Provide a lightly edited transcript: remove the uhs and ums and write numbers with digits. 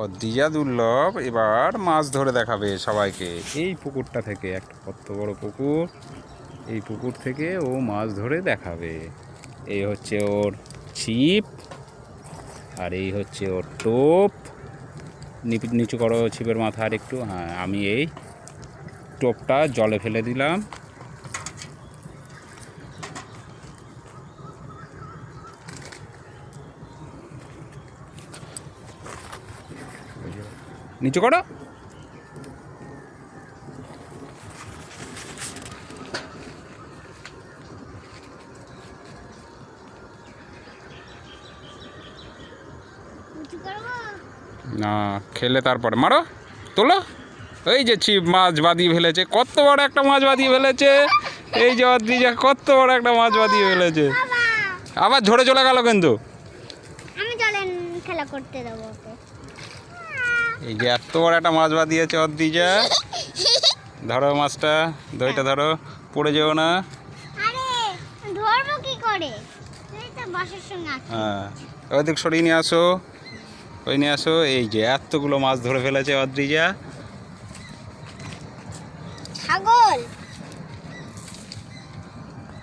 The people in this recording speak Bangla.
অদ্রিজা দুর্লভ এবার মাছ ধরে দেখাবে সবাইকে। এই পুকুরটা থেকে একটা কত বড় পুকুর, এই পুকুর থেকে ও মাছ ধরে দেখাবে। এই হচ্ছে ওর ছিপ, আর এই হচ্ছে ওর টোপ। নিচু করো ছিপের মাথা আর একটু। হ্যাঁ, আমি এই টোপটা জলে ফেলে দিলাম। নিচু করো। না, খেলে তারপরে মারো, তোলো। এই যে ছিপ মাছ বাঁধিয়ে ফেলেছে, কত বড় একটা মাছ বাঁধিয়ে ফেলেছে। এই যে অদ্রিজা কত বড় একটা মাছ বাঁধিয়ে ফেলেছে। আবার ঝরে চলে গেল কিন্তু। আমি চলে খেলা করতে দেবো ওকে। এই যে এত বড় একটা মাছ বাঁধিয়েছে অদ্রিজা। ধরো মাছটা, দইটা ধরো, পড়ে যেও না। আরে ধরবো কি করে, এই তো বাসের সঙ্গে আছে। হ্যাঁ, ওদিক সরিয়ে নিয়ে আসো, ওই নিয়ে আসো। এই যে এতগুলো মাছ ধরে ফেলেছে অদ্রিজা। ছাগল।